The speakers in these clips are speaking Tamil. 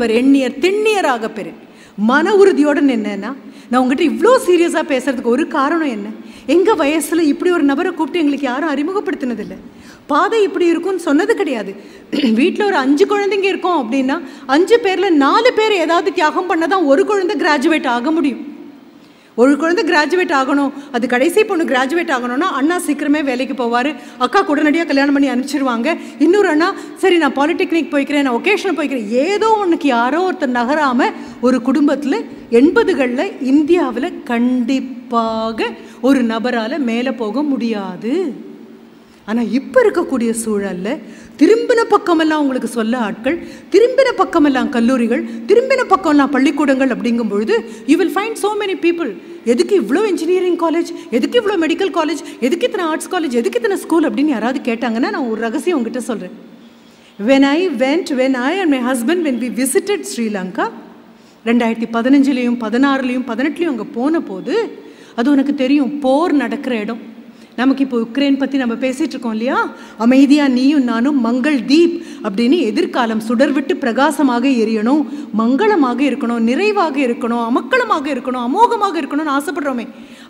எண்ணியவர் எண்ணியர் திண்ணியராக பெறு. மன உறுதியோடு என்னன்னா, நான் உங்ககிட்ட இவ்வளோ சீரியஸாக பேசுறதுக்கு ஒரு காரணம் என்ன, எங்கள் வயசில் இப்படி ஒரு நபரை கூப்பிட்டு எங்களுக்கு யாரும் அறிமுகப்படுத்தினதில்லை. பாதை இப்படி இருக்கும்னு சொன்னது கிடையாது. வீட்டில் ஒரு 5 குழந்தைங்க இருக்கோம் அப்படின்னா 5 பேரில் 4 பேர் ஏதாவது தியாகம் பண்ணதான் ஒரு குழந்தை கிராஜுவேட் ஆக முடியும். ஒரு குழந்தை கிராஜுவேட் ஆகணும், அது கடைசி பொண்ணு கிராஜுவேட் ஆகணும்னா அண்ணா சீக்கிரமே வேலைக்கு போவார், அக்கா உடனடியாக கல்யாணம் பண்ணி அனுப்பிச்சிருவாங்க. இன்னொரு அண்ணா சரி நான் பாலிடெக்னிக் போய்க்கிறேன், நான் ஒகேஷனல் போய்க்கிறேன், ஏதோ ஒன்றுக்கு யாரோ ஒருத்தர் நகராமல் ஒரு குடும்பத்தில் 80களில் இந்தியாவில் கண்டிப்பாக ஒரு நபரால் மேலே போக முடியாது. ஆனால் இப்போ இருக்கக்கூடிய சூழலில் திரும்பின பக்கமெல்லாம் உங்களுக்கு சொல்ல ஆட்கள், திரும்பின பக்கமெல்லாம் கல்லூரிகள், திரும்பின பக்கமெல்லாம் பள்ளிக்கூடங்கள் அப்படிங்கும்பொழுது you will find so many people. எதுக்கு இவ்வளோ இன்ஜினியரிங் காலேஜ், எதுக்கு இவ்வளோ மெடிக்கல் காலேஜ், எதுக்கு இத்தனை ஆர்ட்ஸ் காலேஜ், எதுக்கு இத்தனை ஸ்கூல் அப்படின்னு யாராவது கேட்டாங்கன்னா நான் ஒரு ரகசியம் உங்ககிட்ட சொல்கிறேன். when I and my husband when we visited Sri Lanka 2015லையும் 16லையும் 18லையும் அங்கே போன போது அது உனக்கு தெரியும், போர் நடக்கிற இடம். நமக்கு இப்போ உக்ரைன் பற்றி நம்ம பேசிகிட்டு இருக்கோம் இல்லையா, அமைதியாக நீயும் நானும் மங்கள் தீப் அப்படின்னு எதிர்காலம் சுடர் விட்டு பிரகாசமாக எரியணும், மங்களமாக இருக்கணும், நிறைவாக இருக்கணும், அமக்களமாக இருக்கணும், அமோகமாக இருக்கணும்னு ஆசைப்படுறோமே.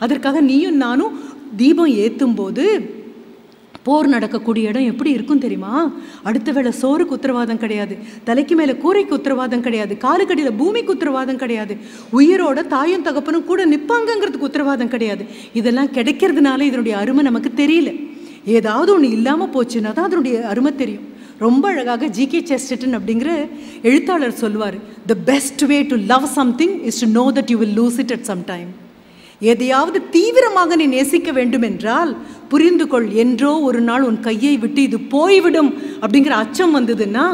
அதற்காக நீயும் நானும் தீபம் ஏற்றும் போது போர் நடக்கக்கூடிய இடம் எப்படி இருக்கும் தெரியுமா? அடுத்த வேளை சோறுக்கு உத்தரவாதம் கிடையாது, தலைக்கு மேலே கூரைக்கு உத்தரவாதம் கிடையாது, காலுக்கடியில் பூமிக்கு உத்தரவாதம் கிடையாது, உயிரோட தாயும் தகப்பனும் கூட நிற்பாங்கங்கிறதுக்கு உத்தரவாதம் கிடையாது. இதெல்லாம் கிடைக்கிறதுனால இதனுடைய அருமை நமக்கு தெரியல. ஏதாவது ஒன்று இல்லாமல் போச்சுன்னா தான் அதனுடைய அருமை தெரியும். ரொம்ப அழகாக ஜி.கே. செஸ்டர்டன் அப்படிங்கிற எழுத்தாளர் சொல்வார், the best way to love something is to know that you will lose it at some time. எதையாவது தீவிரமாக நீ நேசிக்க வேண்டும் என்றால் புரிந்து கொள், என்றோ ஒரு நாள் உன் கையை விட்டு இது போய்விடும் அப்படிங்கிற அச்சம் வந்ததுன்னா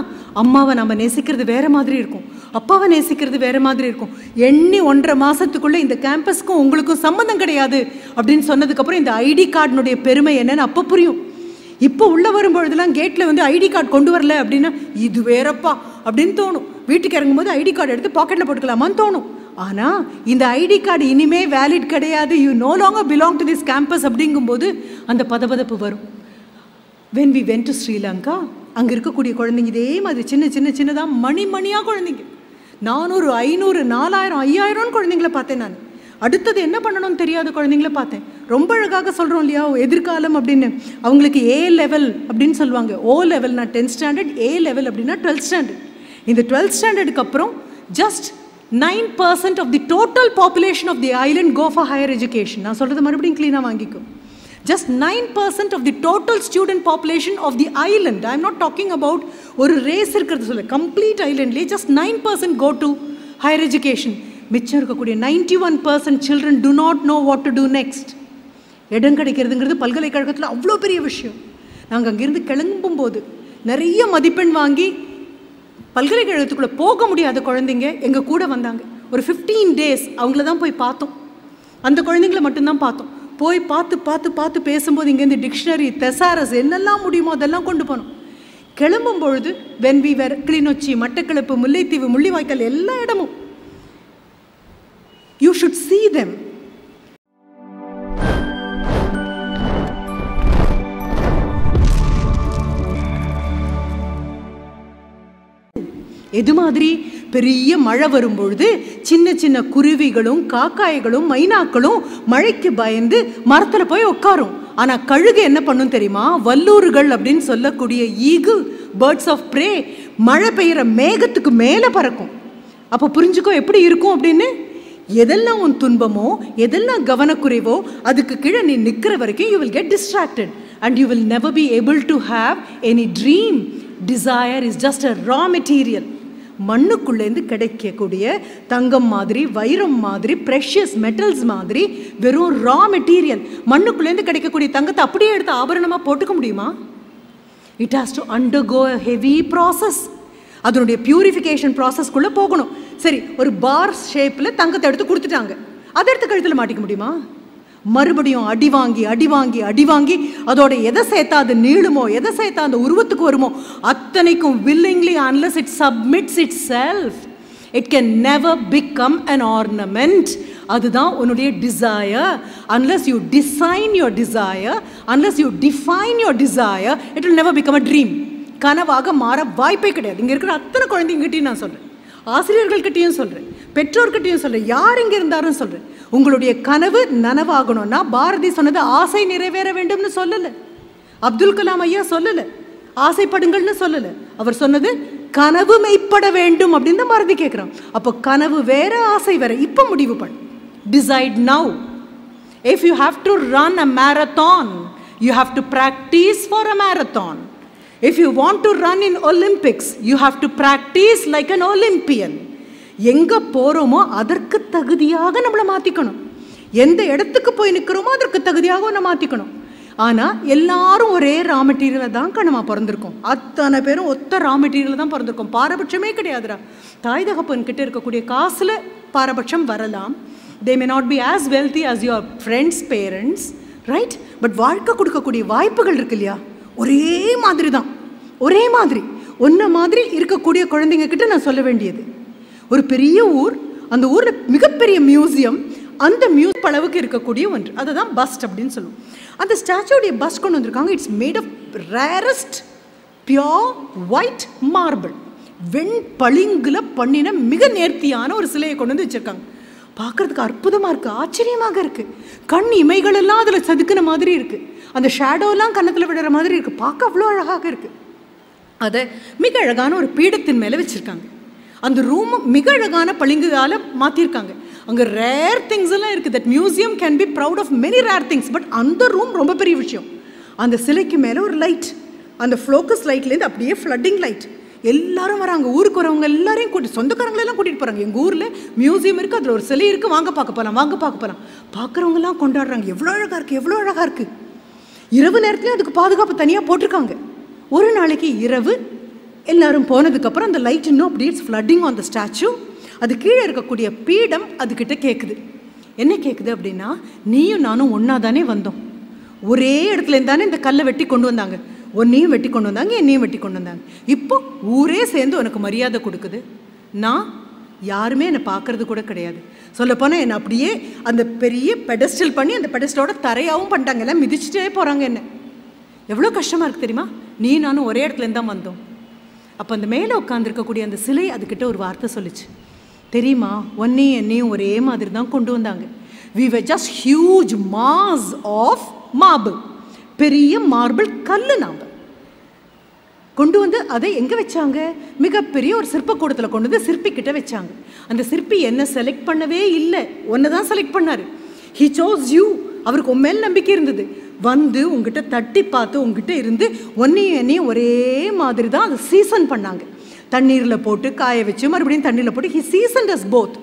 அம்மாவை நம்ம நேசிக்கிறது வேற மாதிரி இருக்கும், அப்பாவை நேசிக்கிறது வேற மாதிரி இருக்கும். எண்ணி 1.5 மாதத்துக்குள்ளே இந்த கேம்பஸ்க்கும் உங்களுக்கும் சம்மந்தம் கிடையாது அப்படின்னு சொன்னதுக்கப்புறம் இந்த ஐடி கார்டினுடைய பெருமை என்னன்னு அப்போ புரியும். இப்போ உள்ளே வரும்பொழுதுலாம் கேட்டில் வந்து ஐடி கார்டு கொண்டு வரல அப்படின்னா இது வேறப்பா அப்படின்னு தோணும். வீட்டுக்கு இறங்கும்போது ஐடி கார்டு எடுத்து பாக்கெட்டில் போட்டுக்கலாமான்னு தோணும். ஆனால் இந்த ஐடி கார்டு இனிமே வேலிட் கிடையாது, you know longer belong to this campus அப்படிங்கும்போது அந்த பதபதப்பு வரும். when we went to Sri Lanka, அங்கே இருக்கக்கூடிய குழந்தைங்க இதே மாதிரி சின்னதாக மணியாக குழந்தைங்க, 400, 500, 4000, 5000 குழந்தைங்கள பார்த்தேன் நான். அடுத்தது என்ன பண்ணணும்னு தெரியாத குழந்தைங்கள பார்த்தேன். ரொம்ப அழகாக சொல்கிறோம் இல்லையா எதிர்காலம் அப்படின்னு. அவங்களுக்கு ஏ லெவல் அப்படின்னு சொல்லுவாங்க, ஓ லெவல்னா 10th standard, ஏ லெவல் அப்படின்னா 12th standard. இந்த 12th standardக்கு அப்புறம் just 9% of the total population of the island go for higher education. நான் சொல்கிறது மறுபடியும் க்ளீனாக வாங்கிக்கும். Just 9% of the total student population of the island. I am not talking about ஒரு ரேஸ் இருக்கிறது சொல்ல, complete islandலே just 9% go to higher education. மிச்சம் இருக்கக்கூடிய 91% children do not know what to do next. இடம் கிடைக்கிறதுங்கிறது பல்கலைக்கழகத்தில் அவ்வளோ பெரிய விஷயம். நாங்கள் அங்கேருந்து கிளம்பும்போது நிறைய மதிப்பெண் வாங்கி பல்கலைக்கழகத்துக்குள்ளே போக முடியாத குழந்தைங்க எங்கள் கூட வந்தாங்க. ஒரு 15 days அவங்கள தான் போய் பார்த்தோம், அந்த குழந்தைங்கள மட்டும்தான் பார்த்தோம். போய் பார்த்து பேசும்போது இங்கேருந்து டிக்ஷனரி, தெசாரஸ் என்னெல்லாம் முடியுமோ அதெல்லாம் கொண்டு போனோம். கிளம்பும் பொழுது when we were Kilinochchi, Batticaloa, Mullaitivu, Mullivaikkal எல்லா இடமும் you should see them. எது மாதிரி பெரிய மழை வரும்பொழுது சின்ன குருவிகளும் காக்காய்களும் மைனாக்களும் மழைக்கு பயந்து மரத்தில் போய் உட்காரும். ஆனால் கழுகு என்ன பண்ணும் தெரியுமா? வல்லூறுகள் அப்படின்னு சொல்லக்கூடிய ஈகிள், பேர்ட்ஸ் ஆஃப் ப்ரே, மழை பெய்கிற மேகத்துக்கு மேலே பறக்கும். அப்போ புரிஞ்சுக்கோ எப்படி இருக்கும் அப்படின்னு. எதெல்லாம் உன் துன்பமோ, எதெல்லாம் கவனக்குறைவோ அதுக்கு கீழே நீ நிற்கிற வரைக்கும் you will get distracted and you will never be able to have any dream. Desire is just a raw material. மண்ணுக்குள்ளேருந்து கிடைக்கக்கூடிய தங்கம் மாதிரி, வைரம் மாதிரி, ப்ரெஷியஸ் மெட்டல்ஸ் மாதிரி வெறும் ரா மெட்டீரியல். மண்ணுக்குள்ளேருந்து கிடைக்கக்கூடிய தங்கத்தை அப்படியே எடுத்து ஆபரணமாக போட்டுக்க முடியுமா? It has to undergo a heavy process. அதனுடைய பியூரிஃபிகேஷன் ப்ராசஸ்க்குள்ளே போகணும். சரி, ஒரு பார் ஷேப்பில் தங்கத்தை எடுத்து கொடுத்துட்டாங்க, அதை எடுத்து கழுத்தில் மாட்டிக்க முடியுமா? மறுபடியும் அடி வாங்கி அதோட எதை சேர்த்தா அது நீளுமோ, எதை சேர்த்தா அந்த உருவத்துக்கு வருமோ அத்தனைக்கும் willingly, unless it submits itself, it can never become an ornament. அதுதான் உன்னுடைய desire. Unless you design your desire, unless you define your desire, it will never become a dream. கனவாக மாற வாய்ப்பே கிடையாது. இங்கே இருக்கிற அத்தனை குழந்தைங்கிட்டையும் நான் சொல்கிறேன், ஆசிரியர்கள்கிட்டையும் சொல்கிறேன், பெற்றோர்கிட்டையும் சொல்கிறேன், யார் இங்கே இருந்தாலும் சொல்கிறேன், உங்களுடைய கனவு நனவாகணும்னா பாரதி சொன்னது ஆசை நிறைவேற வேண்டும்னு சொல்லலை, அப்துல் கலாம் ஐயா சொல்லலை, ஆசைப்படுங்கள்னு சொல்லலை. அவர் சொன்னது கனவு மெய்ப்பட வேண்டும் அப்படின்னு தான் பாரதி கேட்குறான். அப்போ கனவு வேற, ஆசை வேற. இப்போ முடிவு பண்ணு. Decide now. If you have to run a marathon, you have to practice for a marathon. If you want to run in Olympics, you have to practice like an Olympian. எங்க போறோமோ அதற்கு தகுதியாக நம்மளை மாத்திக்கணும். எந்த இடத்துக்கு போய் நிற்கிறோமோ அதற்கு தகுதியாக ஒன்று மாத்திக்கணும். ஆனால் எல்லாரும் ஒரே ரா மெட்டீரியலில் தான் கண்ணமா பிறந்திருக்கோம். அத்தனை பேரும் ஒத்த ரா மெட்டீரியலில் தான் பிறந்திருக்கோம். பாரபட்சமே கிடையாதுரா. தாய் தகப்பன் கிட்ட இருக்கக்கூடிய காசில் பாரபட்சம் வரலாம். They may not be as wealthy as your friends' parents, right? But வாழ்க்கை கொடுக்கக்கூடிய வாய்ப்புகள் இருக்கு இல்லையா, ஒரே மாதிரி தான். ஒரே மாதிரி ஒன்றை மாதிரி இருக்கக்கூடிய குழந்தைங்க கிட்ட நான் சொல்ல வேண்டியது, ஒரு பெரிய ஊர், அந்த ஊரில் மிகப்பெரிய மியூசியம், அந்த மியூசியம் அளவுக்கு இருக்கக்கூடிய ஒன்று, அதை தான் பஸ்ட் அப்படின்னு சொல்லுவோம். அந்த ஸ்டாச்சுடைய பஸ்ட் கொண்டு வந்திருக்காங்க. It's made of rarest pure white marble. வெண்பளிங்குல பண்ணின மிக நேர்த்தியான ஒரு சிலையை கொண்டு வந்து வச்சிருக்காங்க. பார்க்கறதுக்கு அற்புதமாக இருக்குது, ஆச்சரியமாக இருக்குது. கண் இமைகள் எல்லாம் அதில் செதுக்கின மாதிரி இருக்குது. அந்த ஷேடோலாம் கன்னத்தில் விடுற மாதிரி இருக்குது. பார்க்க அவ்வளோ அழகாக இருக்குது. அதை மிக அழகான ஒரு பீடத்தின் மேலே வச்சுருக்காங்க. அந்த ரூம் மிக அழகான பளிங்குகால மாற்றிருக்காங்க. அங்கே ரேர் திங்ஸ் எல்லாம் இருக்குது. That museum can be proud of many rare things. But அந்த ரூம் ரொம்ப பெரிய விஷயம். அந்த சிலைக்கு மேலே ஒரு லைட், அந்த ஃப்ளோக்கஸ் லைட்லேருந்து அப்படியே ஃப்ளட்டிங் லைட். எல்லாரும் வராங்க, ஊருக்கு வரவங்க எல்லாரையும் சொந்தக்காரங்களெல்லாம் கூட்டிகிட்டு போகிறாங்க. எங்கள் ஊரில் மியூசியம் இருக்குது, அதில் ஒரு சிலை இருக்குது, வாங்க பார்க்க போகலாம், வாங்க பார்க்க போகலாம். பார்க்குறவங்கலாம் கொண்டாடுறாங்க. எவ்வளோ அழகாக இருக்குது, எவ்வளோ அழகாக இருக்குது. இரவு நேரத்துலேயும் அதுக்கு பாதுகாப்பு தனியாக போட்டிருக்காங்க. ஒரு நாளைக்கு இரவு எல்லாரும் போனதுக்கப்புறம் அந்த லைட் இன்னும் அப்படியே ஃப்ளட்டிங் ஆன் த ஸ்டாச்சு. அது கீழே இருக்கக்கூடிய பீடம் அதுக்கிட்ட கேட்குது. என்ன கேட்குது அப்படின்னா, நீயும் நானும் ஒன்றா தானே வந்தோம், ஒரே இடத்துலேருந்து தானே இந்த கல்லை வெட்டி கொண்டு வந்தாங்க, உன்னையும் வெட்டி கொண்டு வந்தாங்க, என்னையும் வெட்டி கொண்டு வந்தாங்க. இப்போ ஊரே சேர்ந்து உனக்கு மரியாதை கொடுக்குது. நான் யாருமே என்னை பார்க்கறது கூட கிடையாது. சொல்லப்போனால் என்னை அப்படியே அந்த பெரிய பெடஸ்டல் பண்ணி அந்த பெடஸ்டலோட தரையாகவும் பண்ணிட்டாங்க. எல்லாம் மிதிச்சுட்டே போகிறாங்க. என்ன எவ்வளோ கஷ்டமாக இருக்குது தெரியுமா? நீ நானும் ஒரே இடத்துலேருந்து தான் வந்தோம். அப்போ அந்த மேலே உட்காந்துருக்கக்கூடிய அந்த சிலை அதுக்கிட்ட ஒரு வார்த்தை சொல்லிச்சு தெரியுமா, உன்னையும் என்னையும் ஒரே மாதிரி தான் கொண்டு வந்தாங்க. we were just huge mass of marble. பெரிய மார்பிள் கல் நாம் கொண்டு வந்து அதை எங்கே வச்சாங்க? மிகப்பெரிய ஒரு சிற்பக்கூடத்தில் கொண்டு வந்து சிற்பிக்கிட்ட வச்சாங்க. அந்த சிற்பி என்ன செலக்ட் பண்ணவே இல்லை, ஒன்று தான் செலக்ட் பண்ணார். he chose you. அவருக்கு உன் மேல் நம்பிக்கை இருந்தது. வந்து உங்ககிட்ட தட்டி பார்த்து உங்ககிட்ட இருந்து ஒன்றையும் என்னையும் ஒரே மாதிரி தான் அதை சீசன் பண்ணாங்க. தண்ணீரில் போட்டு காய வச்சு மறுபடியும் தண்ணீரில் போட்டு he seasoned us both.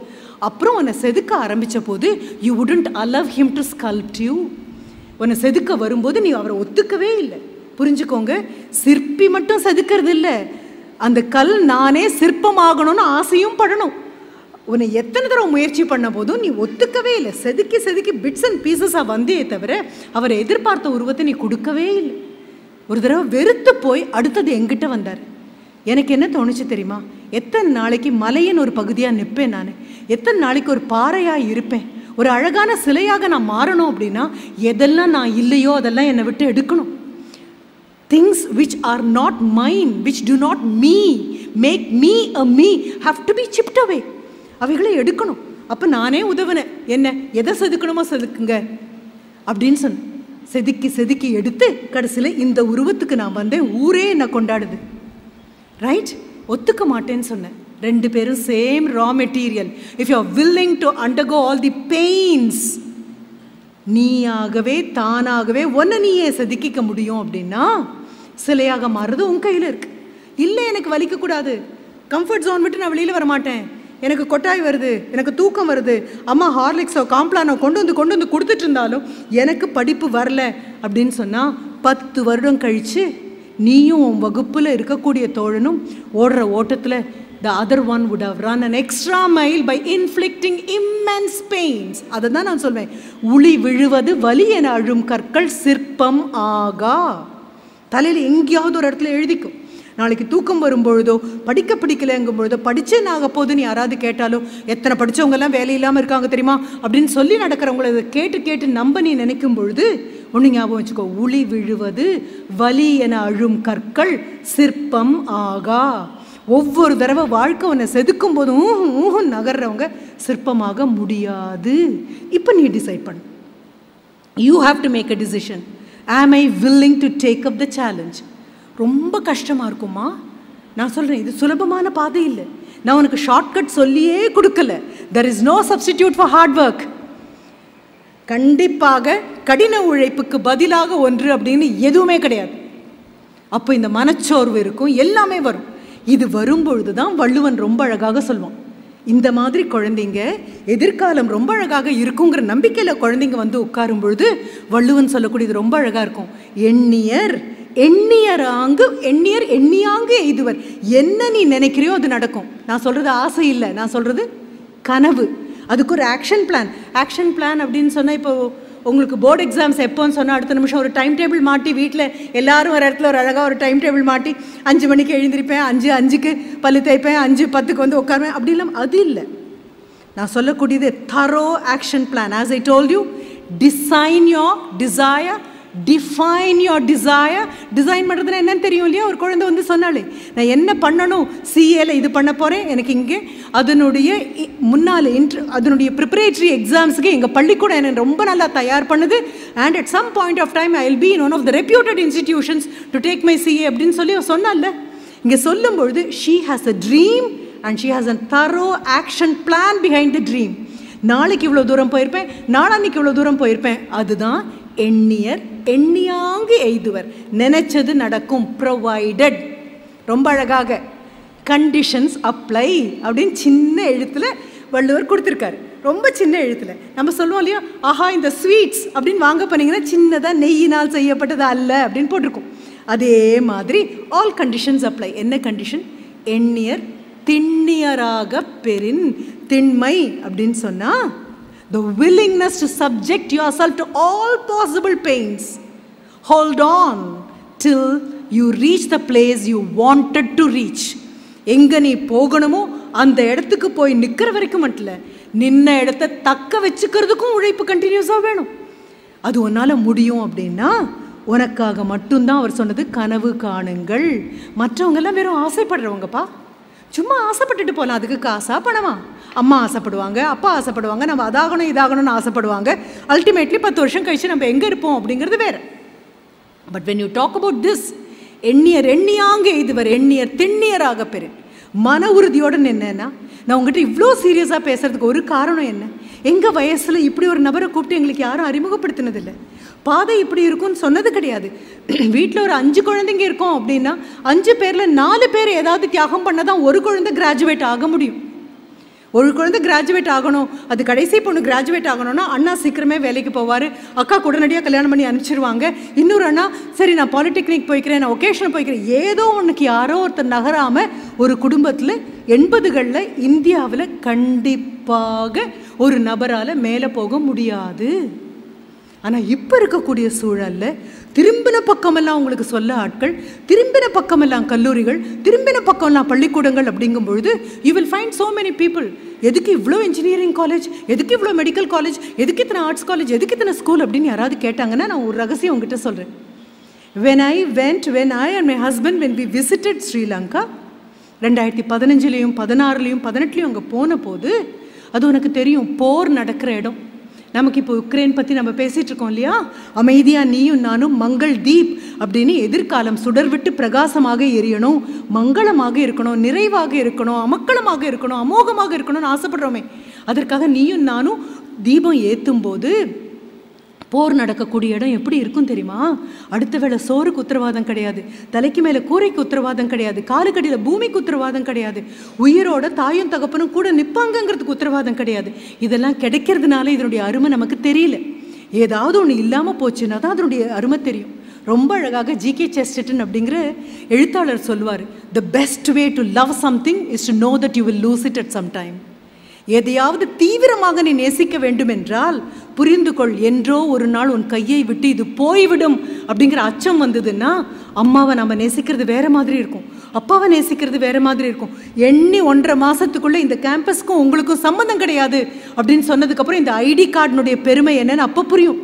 அப்புறம் உன்னை செதுக்க ஆரம்பித்த போது you wouldn't allow him to sculpt you. உன்னை செதுக்க வரும்போது நீ அவரை ஒத்துக்கவே இல்லை. புரிஞ்சுக்கோங்க, சிற்பி மட்டும் செதுக்கிறது இல்லை, அந்த கல் நானே சிற்பமாகணும்னு ஆசையும் படணும். உன்னை எத்தனை தடவை முயற்சி பண்ண போதும் நீ ஒத்துக்கவே இல்லை. செதுக்கி செதுக்கி பிட்ஸ் அண்ட் பீசஸாக வந்தே தவிர அவரை எதிர்பார்த்த உருவத்தை நீ கொடுக்கவே இல்லை. ஒரு தடவை வெறுத்து போய் அடுத்தது எங்கிட்ட வந்தார். எனக்கு என்ன தோணுச்சு தெரியுமா? எத்தனை நாளைக்கு மலையின் ஒரு பகுதியாக நிற்பேன் நான், எத்தனை நாளைக்கு ஒரு பாறையாக இருப்பேன். ஒரு அழகான சிலையாக நான் மாறணும் அப்படின்னா எதெல்லாம் நான் இல்லையோ அதெல்லாம் என்னை விட்டு எடுக்கணும். Things which are not mine, which do not make me a me, have to be chipped away. அவைகளை எடுக்கணும். அப்போ நானே உதவினேன். என்ன எதை செதுக்கணுமோ செதுக்குங்க அப்படின்னு சொன்னேன். செதுக்கி செதுக்கி எடுத்து கடைசியில் இந்த உருவத்துக்கு நான் வந்தேன். ஊரே என்னை கொண்டாடுது. ரைட்? ஒத்துக்க மாட்டேன்னு சொன்னேன். ரெண்டு பேரும் same raw material. If you are willing to undergo all the pains, நீயாகவே தானாகவே ஒன்றை நீயே செதுக்கிக்க முடியும் அப்படின்னா சிலையாக மாறுறது உன் கையில் இருக்கு. இல்லை எனக்கு வலிக்கக்கூடாது, கம்ஃபர்ட் ஜோன் விட்டு நான் வெளியில் வர மாட்டேன், எனக்கு கொட்டாய் வருது, எனக்கு தூக்கம் வருது, அம்மா ஹார்லிக்ஸோ காம்ப்ளானோ கொண்டு வந்து கொடுத்துட்டு இருந்தாலும் எனக்கு படிப்பு வரல அப்படின்னு சொன்னால் 10 வருடம் கழித்து நீயும் உன் வகுப்பில் இருக்கக்கூடிய தோழனும் ஓடுற ஓட்டத்தில் the other one would have run an extra mile by inflicting immense pains. அதை தான் நான் சொல்வேன். உளி விழுவது வலி என அழும் கற்கள் சிற்பம் ஆகா. தலையில் எங்கேயாவது ஒரு இடத்துல எழுதிக்கும். நாளைக்கு தூக்கம் வரும்பொழுதோ படிக்க பிடிக்கலைங்கும் பொழுதோ படித்தேன் ஆக போதுன்னு யாராவது கேட்டாலோ, எத்தனை படித்தவங்கெல்லாம் வேலை இல்லாமல் இருக்காங்க தெரியுமா அப்படின்னு சொல்லி நடக்கிறவங்கள அதை கேட்டு கேட்டு நம்ப நீ நினைக்கும் பொழுது ஒன்று ஞாபகம் வச்சுக்கோ, உளி விழுவது வலி என அழும் கற்கள் சிற்பம் ஆகா. ஒவ்வொரு தடவை வாழ்க்கை உன்னை செதுக்கும் போதும் நகர்றவங்க சிற்பமாக முடியாது. இப்போ நீ டிசைட் பண்ணு. You have to make a decision. Am I willing to take up the challenge? ரொம்ப கஷ்டமாக இருக்குமா? நான் சொல்கிறேன், இது சுலபமான பாதை இல்லை. நான் உனக்கு ஷார்ட்கட் சொல்லியே கொடுக்கல. There is no substitute for hard work. கண்டிப்பாக கடின உழைப்புக்கு பதிலாக ஒன்று அப்படின்னு எதுவுமே கிடையாது. அப்போ இந்த மனச்சோர்வு இருக்கும், எல்லாமே வரும். இது வரும்பொழுது தான் வள்ளுவன் ரொம்ப அழகாக சொல்வான், இந்த மாதிரி குழந்தைங்க எதிர்காலம் ரொம்ப அழகாக இருக்குங்கிற நம்பிக்கையில் குழந்தைங்க வந்து உட்காரும் பொழுது வள்ளுவன் சொல்லக்கூடியது ரொம்ப அழகாக இருக்கும். எண்ணியர் எண்ணியாங்கு எய்துவர். என்ன நீ நினைக்கிறியோ அது நடக்கும். நான் சொல்கிறது ஆசை இல்லை, நான் சொல்கிறது கனவு. அதுக்கு ஒரு ஆக்ஷன் பிளான் அப்படின்னு சொன்னால், இப்போ உங்களுக்கு போர்டு எக்ஸாம்ஸ் எப்போன்னு சொன்னால் அடுத்த நிமிஷம் ஒரு டைம் டேபிள் மாட்டி வீட்டில் எல்லாரும் ஒரு இடத்துல ஒரு அழகாக ஒரு டைம் டேபிள் மாட்டி 5 மணிக்கு எழுந்திருப்பேன், 5:05க்கு பல்லு தேய்ப்பேன், 5:10க்கு வந்து உட்காருவேன், அப்படி இல்லாமல் அது இல்லை. நான் சொல்லக்கூடியது thorough action plan. As I told you, design your desire, define your desire. Design பண்ணுறதுனா என்னன்னு தெரியும் இல்லையா? ஒரு குழந்தை வந்து சொன்னாலே, நான் என்ன பண்ணணும், சிஏல இது பண்ண போகிறேன், எனக்கு இங்கே அதனுடைய முன்னால் அதனுடைய ப்ரிப்பரேட்டரி எக்ஸாம்ஸுக்கு எங்கள் பள்ளிக்கூடம் என்னை ரொம்ப நல்லா தயார் பண்ணுது. And at some point of time I will be in one of the reputed institutions to take my CA அப்படின்னு சொல்லி சொன்னால. இங்கே சொல்லும் பொழுது she has a dream and she has a thorough action plan behind the dream. நாளைக்கு இவ்வளோ தூரம் போயிருப்பேன், நாளான்னைக்கு இவ்வளோ தூரம் போயிருப்பேன். அதுதான் எண்ணியாங்கு எய்துவர். நினைச்சது நடக்கும், ப்ரொவைடட். ரொம்ப அழகாக கண்டிஷன்ஸ் அப்ளை அப்படின்னு சின்ன எழுத்தில் வள்ளுவர் கொடுத்துருக்காரு, ரொம்ப சின்ன எழுத்தில். நம்ம சொல்லுவோம் இல்லையா, ஆஹா இந்த ஸ்வீட்ஸ் அப்படின்னு வாங்க போனீங்கன்னா சின்னதாக நெய்யினால் செய்யப்பட்டது அல்ல அப்படின்னு போட்டிருக்கோம். அதே மாதிரி ஆல் கண்டிஷன்ஸ் அப்ளை. என்ன கண்டிஷன்? எண்ணியர் திண்ணியராக பெறின். திண்மை அப்படின்னு சொன்னால் the willingness to subject yourself to all possible pains. Hold on till you reach the place you wanted to reach. எங்கே நீ போகணுமோ அந்த இடத்துக்கு போய் நிற்கிற வரைக்கும் மட்டும் இல்லை, நின்ன இடத்த தக்க வச்சுக்கிறதுக்கும் உழைப்பு கண்டினியூஸாக வேணும். அது உன்னால் முடியும் அப்படின்னா உனக்காக மட்டும்தான் அவர் சொன்னது கனவு காணுங்கள். மற்றவங்கெல்லாம் வெறும் ஆசைப்படுறவங்கப்பா, சும்மா ஆசைப்பட்டுட்டு போகலாம். அதுக்கு காசா பணமா? அம்மா ஆசைப்படுவாங்க, அப்பா ஆசைப்படுவாங்க, நம்ம அதாகணும் இதாகணும்னு ஆசைப்படுவாங்க. அல்டிமேட்லி 10 வருஷம் கழிச்சு நம்ம எங்கே இருப்போம் அப்படிங்கிறது வேறு. But when you talk about this, எண்ணியாங்க எய்துவர், எண்ணியர் திண்ணியராக பெரு. மன உறுதியோடு என்னன்னா, நான் உங்ககிட்ட இவ்வளோ சீரியஸாக பேசுறதுக்கு ஒரு காரணம் என்ன? எங்கள் வயசில் இப்படி ஒரு நபரை கூப்பிட்டு எங்களுக்கு யாரும் அறிமுகப்படுத்தினதில்லை. பாதை இப்படி இருக்கும்னு சொன்னது கிடையாது. வீட்டில் ஒரு 5 குழந்தைங்க இருக்கோம் அப்படின்னா 5 பேரில் 4 பேர் ஏதாவது தியாகம் பண்ண தான் ஒரு குழந்தை கிராஜுவேட் ஆக முடியும். ஒரு குழந்தை கிராஜுவேட் ஆகணும், அது கடைசி பொண்ணு கிராஜுவேட் ஆகணும்னா அண்ணா சீக்கிரமே வேலைக்கு போவார், அக்கா உடனடியாக கல்யாணம் பண்ணி அனுப்பிச்சிருவாங்க. இன்னொரு அண்ணா சரி நான் பாலிடெக்னிக் போய்க்கிறேன், நான் ஒகேஷனல் போய்க்கிறேன். ஏதோ ஒன்றுக்கு யாரோ ஒருத்தர் நகராமல் ஒரு குடும்பத்தில் 80களில் இந்தியாவில் கண்டிப்பாக ஒரு நபரால் மேலே போக முடியாது. ஆனால் இப்போ இருக்கக்கூடிய சூழலில் திரும்பின பக்கமெல்லாம் உங்களுக்கு சொல்ல ஆட்கள், திரும்பின பக்கமெல்லாம் கல்லூரிகள், திரும்பின பக்கமெல்லாம் பள்ளிக்கூடங்கள் அப்படிங்கும் பொழுது you will find so many people. எதுக்கு இவ்வளோ இன்ஜினியரிங் காலேஜ், எதுக்கு இவ்வளோ மெடிக்கல் காலேஜ், எதுக்கு இத்தனை ஆர்ட்ஸ் காலேஜ், எதுக்கு இத்தனை ஸ்கூல் அப்படின்னு யாராவது கேட்டாங்கன்னா நான் ஒரு ரகசியம் உங்ககிட்ட சொல்கிறேன். when I and my husband when we visited Sri Lanka 2015லையும் 16லையும் 18லையும் அங்கே போன போது, அது உனக்கு தெரியும் போர் நடக்கிற இடம். நமக்கு இப்போ உக்ரைன் பற்றி நம்ம பேசிகிட்டு இருக்கோம் இல்லையா, அமைதியாக நீயும் நானும் மங்கள் தீப் அப்படின்னு எதிர்காலம் சுடர்விட்டு பிரகாசமாக எரியணும், மங்களமாக இருக்கணும், நிறைவாக இருக்கணும், அமக்களமாக இருக்கணும், அமோகமாக இருக்கணும்னு ஆசைப்படுறோமே. அதற்காக நீயும் நானும் தீபம் ஏற்றும் போது போர் நடக்கக்கூடிய இடம் எப்படி இருக்கும் தெரியுமா? அடுத்த வேளை சோறுக்கு உத்தரவாதம் கிடையாது, தலைக்கு மேலே கூரைக்கு உத்தரவாதம் கிடையாது, காலுக்கடியில் பூமிக்கு உத்தரவாதம் கிடையாது, உயிரோட தாயும் தகப்பனும் கூட நிற்பாங்கங்கிறதுக்கு உத்தரவாதம் கிடையாது. இதெல்லாம் கிடைக்கிறதுனால இதனுடைய அருமை நமக்கு தெரியல. ஏதாவது ஒன்று இல்லாமல் போச்சுன்னா தான் அதனுடைய அருமை தெரியும். ரொம்ப அழகாக ஜி.கே. செஸ்டர்டன் அப்படிங்கிற எழுத்தாளர் சொல்வார், the best way to love something is to know that you will lose it at some time. எதையாவது தீவிரமாக நீ நேசிக்க வேண்டும் என்றால் புரிந்து கொள், என்றோ ஒரு நாள் உன் கையை விட்டு இது போய்விடும் அப்படிங்கிற அச்சம் வந்ததுன்னா, அம்மாவை நம்ம நேசிக்கிறது வேற மாதிரி இருக்கும், அப்பாவை நேசிக்கிறது வேற மாதிரி இருக்கும். எண்ணி 1.5 மாதத்துக்குள்ளே இந்த கேம்பஸ்க்கும் உங்களுக்கும் சம்மந்தம் கிடையாது அப்படின்னு சொன்னதுக்கப்புறம் இந்த ஐடி கார்டினுடைய பெருமை என்னன்னு அப்போ புரியும்.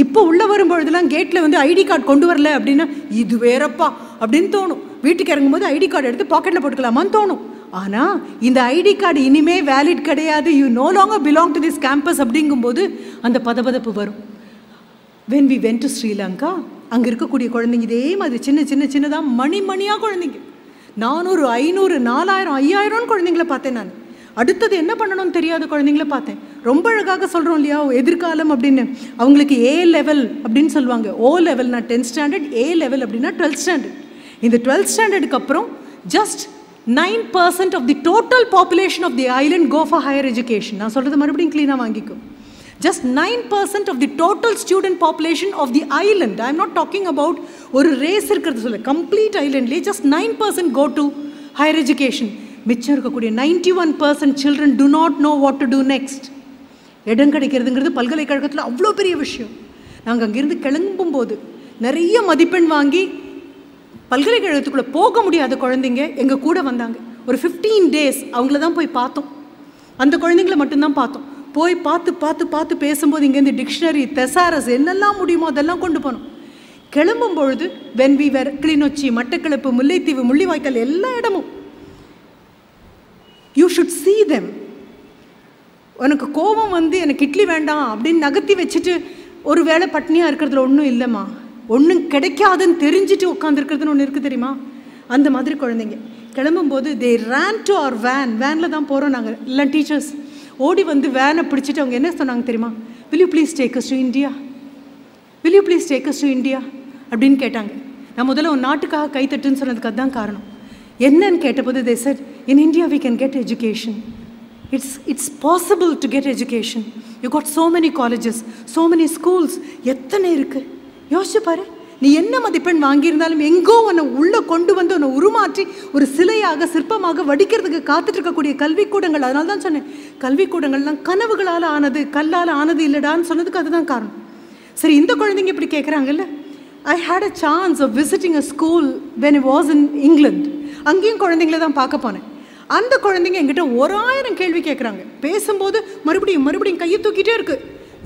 இப்போ உள்ளே வரும்பொழுதுலாம் கேட்டில் வந்து ஐடி கார்டு கொண்டு வரல அப்படின்னா இது வேறப்பா அப்படின்னு தோணும். வீட்டுக்கு இறங்கும்போது ஐடி கார்டு எடுத்து பாக்கெட்டில் போட்டுக்கலாமான்னு தோணும். ஆனால் இந்த ஐடி கார்டு இனிமே வேலிட் கிடையாது, you know longer belong to this campus அப்படிங்கும்போது அந்த பதபதப்பு வரும். when we went to Sri Lanka, அங்கே இருக்கக்கூடிய குழந்தைங்க இதே மாதிரி சின்னதாக மணியாக குழந்தைங்க, 400, 500, 4000, 5000 குழந்தைங்கள பார்த்தேன் நான். அடுத்தது என்ன பண்ணணும்னு தெரியாத குழந்தைங்கள பார்த்தேன். ரொம்ப அழகாக சொல்கிறோம் இல்லையா எதிர்காலம் அப்படின்னு. அவங்களுக்கு ஏ லெவல் அப்படின்னு சொல்லுவாங்க. ஓ லெவல்னா 10th ஸ்டாண்டர்ட், ஏ லெவல் அப்படின்னா 12th ஸ்டாண்டர்ட். இந்த 12th ஸ்டாண்டர்டுக்கு அப்புறம் just 9% of the total population of the island go for higher education. நான் சொல்கிறது மறுபடியும் க்ளீனாக வாங்கிக்கும். Just 9% of the total student population of the island. I am not talking about ஒரு ரேஸ் இருக்கிறது சொல்ல, complete ஐலண்ட்லேயே just 9% go to higher education. மிச்சம் இருக்கக்கூடிய 91% children do not know what to do next. இடம் கிடைக்கிறதுங்கிறது பல்கலைக்கழகத்தில் அவ்வளோ பெரிய விஷயம். நாங்கள் அங்கேருந்து கிளம்பும்போது நிறைய மதிப்பெண் வாங்கி பல்கலைக்கழகத்துக்குள்ளே போக முடியாத குழந்தைங்க எங்கள் கூட வந்தாங்க. ஒரு 15 days அவங்கள தான் போய் பார்த்தோம். அந்த குழந்தைங்கள மட்டும்தான் பார்த்தோம். போய் பார்த்து பேசும்போது இங்கேருந்து டிக்ஷனரி, தெசாரஸ் என்னெல்லாம் முடியுமோ அதெல்லாம் கொண்டு போனோம். கிளம்பும் பொழுது when we were Kilinochchi, Batticaloa, Mullaitivu, Mullivaikkal எல்லா இடமும் you should see them. உனக்கு கோபம் வந்து எனக்கு இட்லி வேண்டாம் அப்படின்னு நகர்த்தி வச்சுட்டு ஒரு வேளை பட்னியாக இருக்கிறதுல ஒன்றும் இல்லைம்மா, ஒன்றும் கிடைக்காதுன்னு தெரிஞ்சுட்டு உட்காந்துருக்கிறதுன்னு ஒன்று இருக்குது தெரியுமா? அந்த மாதிரி குழந்தைங்க கிளம்பும்போது they ran to our வேனில் தான் போகிறோம் நாங்கள் எல்லாம் டீச்சர்ஸ். ஓடி வந்து வேனை பிடிச்சிட்டு அவங்க என்ன சொன்னாங்க தெரியுமா? will you please take us to India? will you please take us to India அப்படின்னு கேட்டாங்க. நான் முதல்ல ஒரு நாட்டுக்காக கைத்தட்டுன்னு சொன்னதுக்கு அதுதான் காரணம். என்னன்னு கேட்டபோது they said in India we can get education. It's possible to get education. You got so many colleges, so many schools. எத்தனை இருக்குது யோசிச்சு பாரு. நீ என்ன மதிப்பெண் வாங்கியிருந்தாலும் எங்கோ உன்னை உள்ளே கொண்டு வந்து உன்னை உருமாற்றி ஒரு சிலையாக சிற்பமாக வடிக்கிறதுக்கு காத்துட்டு இருக்கக்கூடிய கல்விக்கூடங்கள். அதனால தான் சொன்னேன், கல்விக்கூடங்கள்லாம் கனவுகளால் ஆனது, கல்லால் ஆனது இல்லடான்னு சொன்னதுக்கு அதுதான் காரணம். சரி, இந்த குழந்தைங்க இப்படி கேட்குறாங்கல்ல. I had a chance of visiting a school when I was in England. அங்கேயும் குழந்தைங்கள தான் பார்க்க போனேன். அந்த குழந்தைங்க என்கிட்ட 1000 கேள்வி கேட்குறாங்க. பேசும்போது மறுபடியும் கையை தூக்கிட்டே இருக்கு.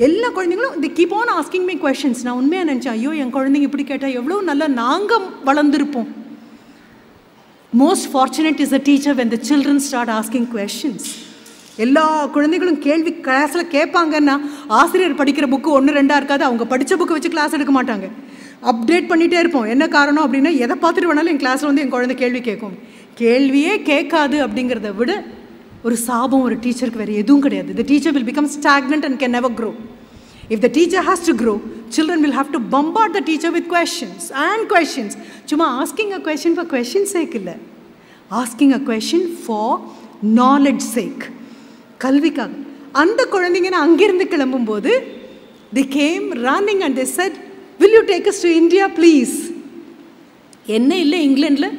எல்லா குழந்தைங்களும் they keep on asking me questions. நான் உண்மையாக நினச்சேன், ஐயோ என் குழந்தைங்க இப்படி கேட்டால் எவ்வளோ நல்லா நாங்கள் வளர்ந்துருப்போம். Most fortunate is a teacher when the children start asking questions. எல்லா குழந்தைகளும் கேள்வி கிளாஸில் கேட்பாங்கன்னா ஆசிரியர் படிக்கிற புக்கு 1-2 இருக்காது. அவங்க படித்த புக்கு வச்சு கிளாஸ் எடுக்க மாட்டாங்க. அப்டேட் பண்ணிகிட்டே இருப்போம். என்ன காரணம் அப்படின்னா, எதை பார்த்துட்டு வேணாலும் என் கிளாஸில் வந்து என் குழந்தை கேள்வி கேட்கும். கேள்வியே கேட்காது அப்படிங்கிறத விட ஒரு சாபம் ஒரு டீச்சருக்கு வேறு எதுவும் கிடையாது. The teacher will become stagnant and can never grow. If the teacher has to grow, children will have to bombard the teacher with questions and questions. சும்மா asking a question for question's sake இல்லை, asking a question for knowledge sake, கல்விக்காக. அந்த குழந்தைங்க நான் அங்கிருந்து கிளம்பும்போது they came running and they said, will you take us to India please? என்ன இல்லை, இங்கிலாண்டில்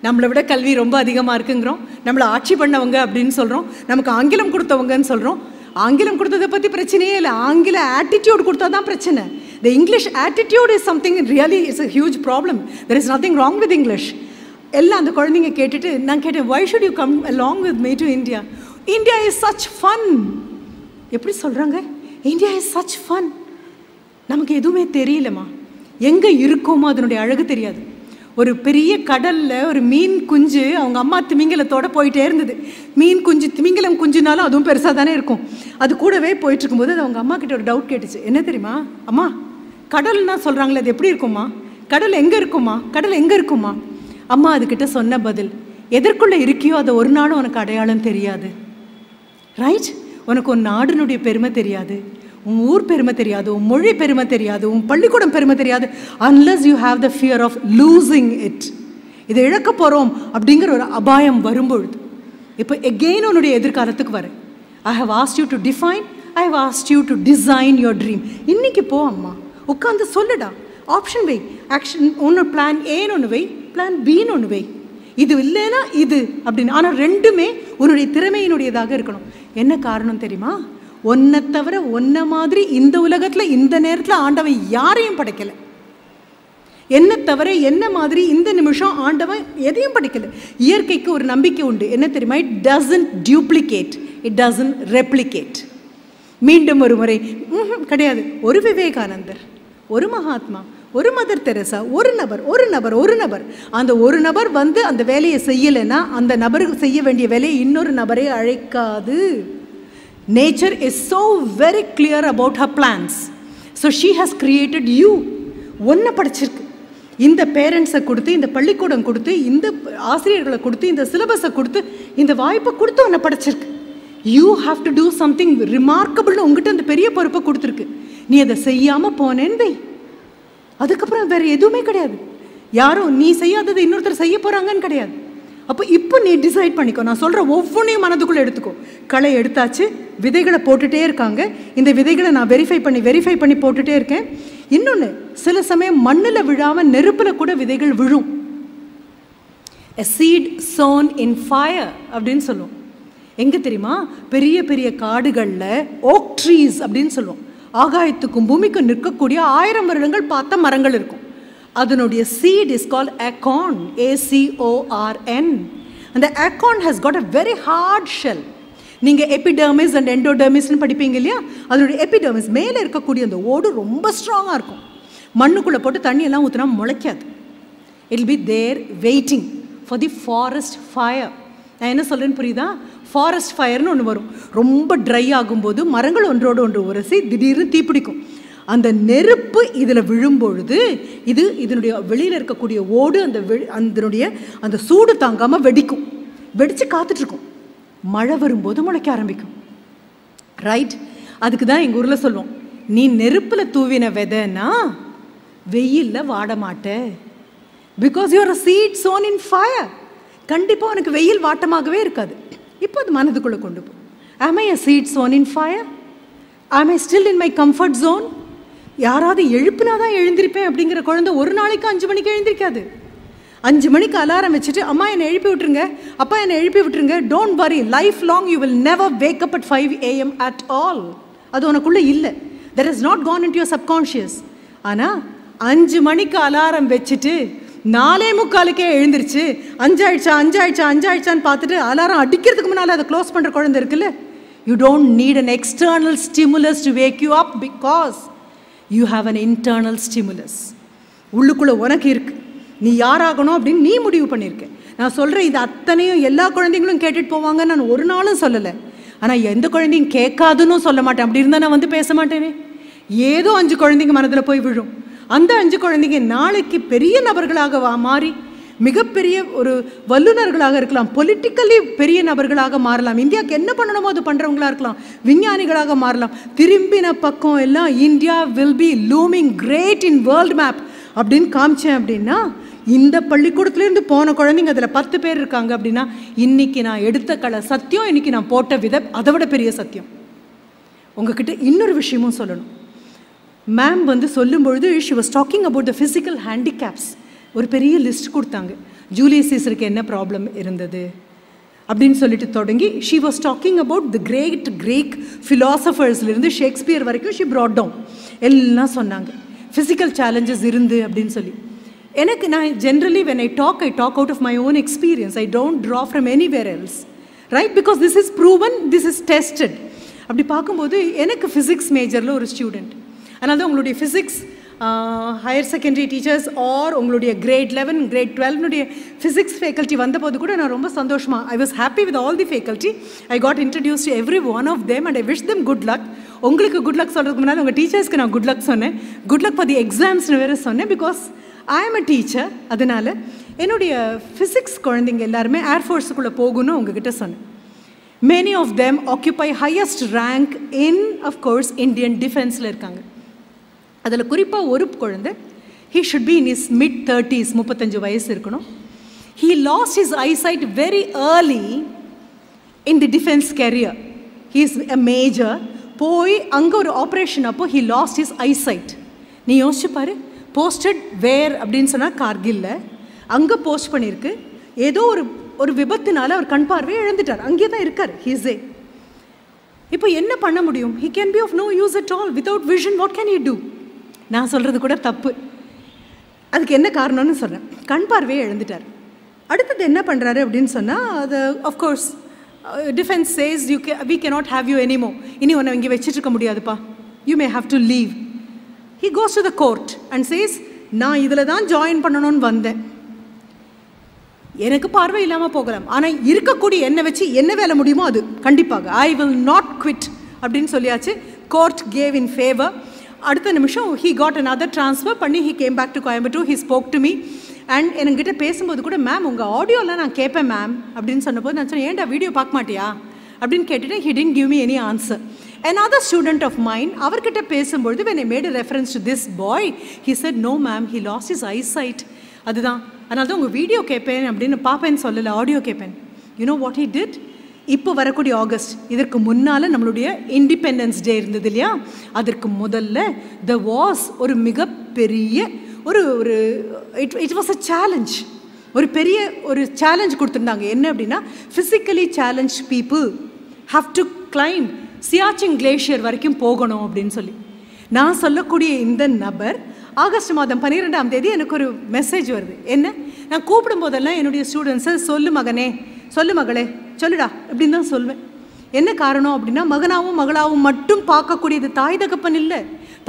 நம்மளை விட கல்வி ரொம்ப அதிகமாக இருக்குங்கிறோம், நம்மளை ஆட்சி பண்ணவங்க அப்படின்னு சொல்கிறோம், நமக்கு ஆங்கிலம் கொடுத்தவங்கன்னு சொல்கிறோம். ஆங்கிலம் கொடுத்ததை பற்றி பிரச்சனையே இல்லை, ஆங்கில ஆட்டிடியூட் கொடுத்தா தான் பிரச்சனை. The English attitude is something really is a huge problem. There is nothing wrong with English. எல்லாம் அந்த குழந்தைங்க கேட்டுட்டு நான் கேட்டேன், why should you come along with me to India? India is such fun. எப்படி சொல்கிறாங்க? India is such fun. நமக்கு எதுவுமே தெரியலம்மா, எங்கே இருக்கோமோ அதனுடைய அழகு தெரியாது. ஒரு பெரிய கடலில் ஒரு மீன் குஞ்சு அவங்க அம்மா திமிங்கலத்தோடு போயிட்டே இருந்தது. மீன் குஞ்சு திமிங்கலம் குஞ்சுனாலும் அதுவும் பெருசாக தானே இருக்கும். அது கூடவே போயிட்டுருக்கும்போது அது அவங்க அம்மா கிட்ட ஒரு டவுட் கேட்டுச்சு. என்ன தெரியுமா? அம்மா, கடல்னா சொல்கிறாங்களே அது எப்படி இருக்குமா? கடல் எங்கே இருக்குமா? கடல் எங்கே இருக்குமா? அம்மா அதுக்கிட்ட சொன்ன பதில், எதற்குள்ளே இருக்கியோ அதை ஒரு நாளும் உனக்கு அடையாளம் தெரியாது. ரைட்? உனக்கு உன் நாடினுடைய பெருமை தெரியாது, உன் ஊர் பெருமை தெரியாது, உன் மொழி பெருமை தெரியாது, உன் பள்ளிக்கூடம் பெருமை தெரியாது, unless you have the fear of losing it. இதை இழக்க போகிறோம் அப்படிங்கிற ஒரு அபாயம் வரும்பொழுது. இப்போ எகெயின் உன்னுடைய எதிர்காலத்துக்கு வரேன். I have asked you to define, I have asked you to design your dream. இன்னைக்கு போ அம்மா, உட்காந்து சொல்லுடா, ஆப்ஷன் வை, ஆக்ஷன் ஒன்று, பிளான் ஏன்னு ஒன்று வை, பிளான் பின்னு ஒன்று வை. இது இல்லைன்னா இது அப்படின்னு. ஆனால் ரெண்டுமே உன்னுடைய திறமையினுடையதாக இருக்கணும். என்ன காரணம் தெரியுமா? ஒன்றை தவிர ஒன்றை மாதிரி இந்த உலகத்தில் இந்த நேரத்தில் ஆண்டவன் யாரையும் படைக்கலை. என்னை தவிர என்ன மாதிரி இந்த நிமிஷம் ஆண்டவன் எதையும் படைக்கலை. இயற்கைக்கு ஒரு நம்பிக்கை உண்டு, என்ன தெரியுமா? It doesn't duplicate, it doesn't replicate. மீண்டும் ஒரு முறை கிடையாது. ஒரு விவேகானந்தர், ஒரு மகாத்மா, ஒரு மதர் தெரசா, ஒரு நபர் அந்த ஒரு நபர் வந்து அந்த வேலையை செய்யலைன்னா அந்த நபருக்கு செய்ய வேண்டிய வேலையை இன்னொரு நபரை அழைக்காது. Nature is so very clear about her plans. So she has created you. ஒன்றை படிச்சிருக்கு, இந்த பேரண்ட்ஸை கொடுத்து, இந்த பள்ளிக்கூடம் கொடுத்து, இந்த ஆசிரியர்களை கொடுத்து, இந்த சிலபஸை கொடுத்து, இந்த வாய்ப்பை கொடுத்து ஒன்றை படிச்சிருக்கு. You have to do something ரிமார்க்கபிள்னு உங்ககிட்ட அந்த பெரிய பொறுப்பை கொடுத்துருக்கு. நீ அதை செய்யாமல் போனேன்னு வை, அதுக்கப்புறம் வேறு எதுவுமே கிடையாது. யாரும் நீ செய்யாதது இன்னொருத்தர் செய்ய போகிறாங்கன்னு கிடையாது. அப்போ இப்போ நீ டிசைட் பண்ணிக்கோ. நான் சொல்கிற ஒவ்வொன்றையும் மனதுக்குள்ளே எடுத்துக்கோ. களை எடுத்தாச்சு, விதைகளை போட்டுகிட்டே இருக்காங்க. இந்த விதைகளை நான் வெரிஃபை பண்ணி போட்டுகிட்டே இருக்கேன். இன்னொன்று, சில சமயம் மண்ணில் விழாமல் நெருப்பில் கூட விதைகள் விழும். A seed sown in fire அப்படின்னு சொல்லுவோம். எங்கே தெரியுமா? பெரிய பெரிய காடுகளில் ஓக் ட்ரீஸ் அப்படின்னு சொல்லுவோம். ஆகாயத்துக்கும் பூமிக்கும் நிற்கக்கூடிய 1000 வருடங்கள் பார்த்த மரங்கள் இருக்கும். அதனுடைய seed is called acorn, ACORN. அந்த acorn has got a very hard shell. நீங்கள் எபிடர்மிஸ் அண்ட் எண்டோடர்மிஸ்ன்னு படிப்பீங்க இல்லையா? அதனுடைய எபிடர்மிஸ் மேலே இருக்கக்கூடிய அந்த ஓடு ரொம்ப ஸ்ட்ராங்காக இருக்கும். மண்ணுக்குள்ளே போட்டு தண்ணியெல்லாம் ஊற்றினா முளைக்காது. It will be there waiting for the forest fire. நான் என்ன சொல்கிறேன்னு புரியுதா? ஃபாரஸ்ட் ஃபயர்னு ஒன்று வரும். ரொம்ப ட்ரை ஆகும்போது மரங்கள் ஒன்றோடு ஒன்று உரசி திடீர்னு தீப்பிடிக்கும். அந்த நெருப்பு இதில் விழும்பொழுது இதனுடைய வெளியில் இருக்கக்கூடிய ஓடு அதனுடைய அந்த சூடு தாங்காமல் வெடிக்கும். வெடித்து காத்துட்ருக்கும். மழை வரும்போது முளைக்க ஆரம்பிக்கும். ரைட்? அதுக்கு தான் எங்கள் ஊரில் சொல்லுவோம், நீ நெருப்பில் தூவின விதைன்னா வெயிலில் வாட மாட்ட. Because you are a seed sown in fire. கண்டிப்பாக உனக்கு வெயில் வாட்டமாகவே இருக்காது. இப்போ அது மனதுக்குள்ளே கொண்டு போ. Am I a seed sown in fire? Am I still in my comfort zone? யாராவது எழுப்பினா தான் எழுந்திருப்பேன் அப்படிங்கிற குழந்தை ஒரு நாளைக்கு 5 மணிக்கு எழுந்திருக்காது. 5 மணிக்கு அலாரம் வச்சுட்டு அம்மா என்னை எழுப்பி விட்டுருங்க, அப்பா என்னை எழுப்பி விட்டுருங்க. Don't worry, life long you will never wake up at 5 AM at all. அது உனக்குள்ளே இல்லை. That is not gone into your subconscious. ஆனால் 5 மணிக்கு அலாரம் வச்சுட்டு 4:45 எழுந்திருச்சு 5 ஆயிடுச்சான்னு பார்த்துட்டு அலாரம் அடிக்கிறதுக்கு முன்னால் அதை க்ளோஸ் பண்ணுற குழந்தை இருக்குல்ல, you don't need an external stimulus to wake you up because you have an internal stimulus. உள்ளுக்குள்ளே உனக்கு இருக்குது. நீ யாராகணும் அப்படின்னு நீ முடிவு பண்ணியிருக்க. நான் சொல்கிறேன், இது அத்தனையும் எல்லா குழந்தைங்களும் கேட்டுட்டு போவாங்கன்னு நான் ஒரு நாளும் சொல்லலை. ஆனால் எந்த குழந்தையும் கேட்காதுன்னு சொல்ல மாட்டேன். அப்படி இருந்தால் நான் வந்து பேச மாட்டேனே. ஏதோ 5 குழந்தைங்க மனதில் போய் விழும். அந்த 5 குழந்தைங்க நாளைக்கு பெரிய நபர்களாக மாறி மிகப்பெரிய ஒரு வல்லுநர்களாக இருக்கலாம், பொலிட்டிக்கலி பெரிய நபர்களாக மாறலாம், இந்தியாவுக்கு என்ன பண்ணணுமோ அது பண்ணுறவங்களாக இருக்கலாம், விஞ்ஞானிகளாக மாறலாம். திரும்பின பக்கம் எல்லாம் India will be looming great in world map அப்படின்னு காமிச்சேன். அப்படின்னா இந்த பள்ளிக்கூடத்துலேருந்து போன குழந்தைங்க அதில் 10 பேர் இருக்காங்க அப்படின்னா இன்றைக்கி நான் எடுத்த கலை சத்தியம், இன்றைக்கி நான் போட்ட விதை அதை விட பெரிய சத்தியம். உங்ககிட்ட இன்னொரு விஷயமும் சொல்லணும். மேம் வந்து சொல்லும்பொழுது she was talking about the physical handicaps. ஒரு பெரிய லிஸ்ட் கொடுத்தாங்க. ஜூலியஸ் சீசருக்கு என்ன ப்ராப்ளம் இருந்தது அப்படின்னு சொல்லிட்டு தொடங்கி she was talking about the great Greek ஃபிலாசபர்ஸ்லேருந்து ஷேக்ஸ்பியர் வரைக்கும் ஷி ப்ராட் டவுன். எல்லாம் சொன்னாங்க ஃபிசிக்கல் சேலஞ்சஸ் இருந்து அப்படின்னு சொல்லி. எனக்கு நான் generally when I talk out of my own experience. I don't draw from anywhere else. Right? Because this is proven, this is tested. அப்படி பார்க்கும்போது எனக்கு ஃபிசிக்ஸ் மேஜரில் ஒரு ஸ்டூடெண்ட். அதனால தான் உங்களுடைய physics higher secondary teachers or உங்களுடைய கிரேட் 11 கிரேட் 12 ஃபிசிக்ஸ் ஃபேக்கல்ட்டி வந்தபோது கூட நான் ரொம்ப சந்தோஷமாக I was happy with all the faculty. I got introduce to every one of them and I wish them good luck. உங்களுக்கு குட் லக் சொல்கிறதுக்கு முன்னாடி உங்கள் டீச்சர்ஸ்க்கு நான் குட் லக் சொன்னேன். குட் லக் ஃபார் தி எக்ஸாம்ஸ்னு வேறு சொன்னேன். பிகாஸ் ஐ ஆம் அ டீச்சர். அதனால் என்னுடைய ஃபிசிக்ஸ் குழந்தைங்க எல்லாருமே ஏர்ஃபோர்ஸுக்குள்ளே போகணும்னு உங்ககிட்ட சொன்னேன். Many of them occupy highest rank in of course Indian டிஃபென்ஸில் இருக்காங்க. அதில் குறிப்பாக ஒரு குழந்தை, he should be in his mid-30s, 35 வயசு இருக்கணும். He lost his eyesight very early in the defense career. He is a major. போய் அங்கே ஒரு ஆப்ரேஷன் அப்போ he lost his eyesight. நீ யோசிச்சு பாரு, போஸ்டட் வேர் அப்படின்னு சொன்னால் கார்கில்ல அங்கே போஸ்ட் பண்ணியிருக்கு. ஏதோ ஒரு விபத்தினால அவர் கண் பார்வையை இழந்துட்டார். அங்கேயே தான் இருக்கார். ஹீஸே இப்போ என்ன பண்ண முடியும்? he can be of no use at all. Without vision what can he do? நான் சொல்கிறது கூட தப்பு. அதுக்கு என்ன காரணம்னு சொல்கிறேன். கண் பார்வையை இழந்துட்டார். அடுத்தது என்ன பண்ணுறாரு அப்படின்னு சொன்னால் அது of course defence says we cannot have you anymore. இனி உன்னை இங்கே வச்சுட்டு இருக்க முடியாதுப்பா. You may have to leave. He goes to the court and says நான் இதில் தான் ஜாயின் பண்ணணும்னு வந்தேன். எனக்கு பார்வை இல்லாமல் போகலாம், ஆனால் இருக்கக்கூடிய என்னை வச்சு என்ன வேலை முடியுமோ அது கண்டிப்பாக ஐ வில் நாட் குவிட் அப்படின்னு சொல்லியாச்சு. Court gave in favour. அடுத்த நிமிஷம் ஹீ காட் another transfer பண்ணி he came back to Coimbatore. He spoke to me and என்கிட்ட பேசும்போது கூட, மேம் உங்கள் ஆடியோலாம் நான் கேட்பேன் மேம் அப்படின்னு சொன்னபோது நான் சொன்னேன், ஏன்டா வீடியோ பார்க்க மாட்டியா அப்படின்னு கேட்டுட்டு he didn't give me any answer. Another student of mine, அவர்கிட்ட பேசும்பொழுது when I made a reference to this boy, he said no ma'am, he lost his eyesight. அதுதான், அதனால தான் உங்கள் வீடியோ கேட்பேன் அப்படின்னு பார்ப்பேன்னு சொல்லலை, ஆடியோ கேட்பேன். You know what he did? இப்போ வரக்கூடிய ஆகஸ்ட், இதற்கு முன்னால் நம்மளுடைய இண்டிபெண்டன்ஸ் டே இருந்தது இல்லையா, அதற்கு முதல்ல த வாஸ் ஒரு மிகப்பெரிய ஒரு ஒரு இட் வாஸ் அ சேலஞ்ச். ஒரு பெரிய ஒரு சேலஞ்ச் கொடுத்துருந்தாங்க. என்ன அப்படின்னா, physically challenge people have to claim Siachen glacier வரைக்கும் போகணும் அப்படின்னு சொல்லி. நான் சொல்லக்கூடிய இந்த நபர் ஆகஸ்ட் மாதம் 12ஆம் தேதி எனக்கு ஒரு மெசேஜ் வருது. என்ன, நான் கூப்பிடும் போதெல்லாம் என்னுடைய ஸ்டூடெண்ட்ஸை சொல்லு மகனே, சொல்லு மகளே, சொல்லுடா அப்படின்னு தான் சொல்வேன். என்ன காரணம் அப்படின்னா, மகனாவும் மகளாவும் மட்டும் பார்க்கக்கூடியது தாய் தகப்பன் இல்லை.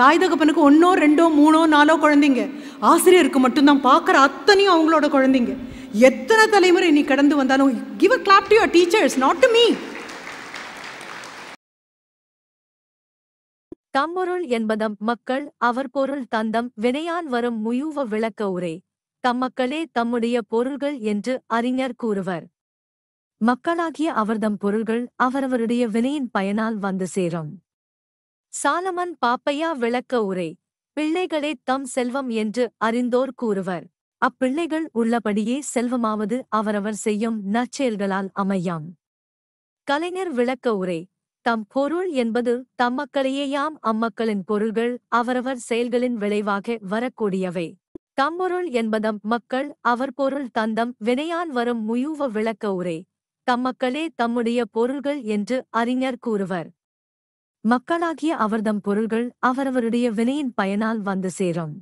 தாய் தகப்பனுக்கு 1 2 3 4 குழந்தைங்க, ஆசிரியருக்கு மட்டும்தான் பார்க்குற அத்தனையும் அவங்களோட குழந்தைங்க. எத்தனை தலைமுறை நீ கடந்து வந்தாலும் give a clap to your teachers, not to me. தம்மொருள் என்பதம் மக்கள் அவர் பொருள் தந்தம் வினையான் வரும் முயூவ விளக்க உரை தம்மக்களே தம்முடைய பொருள்கள் என்று அறிஞர் கூறுவர். மக்களாகிய அவர்தம் பொருள்கள் அவரவருடைய வினையின் பயனால் வந்து சேரும். சாலமன் பாப்பையா விளக்க உரை பிள்ளைகளே தம் செல்வம் என்று அறிந்தோர் கூறுவர். அப்பிள்ளைகள் உள்ளபடியே செல்வமாவது அவரவர் செய்யும் நற்செயல்களால் அமையாம். கலைஞர் விளக்க உரை தம் பொருள் என்பது தம்மக்களையேயாம், அம்மக்களின் பொருள்கள் அவரவர் செயல்களின் விளைவாக வரக்கூடியவை. தம்மொருள் என்பதம் மக்கள் அவர் பொருள் தந்தம் வினையான் வரும் முயூவ விளக்க உரை தம்மக்களே தம்முடைய பொருள்கள் என்று அறிஞர் கூறுவர். மக்களாகிய அவர்தம் பொருள்கள் அவரவருடைய வினையின் பயனால் வந்து சேரும்.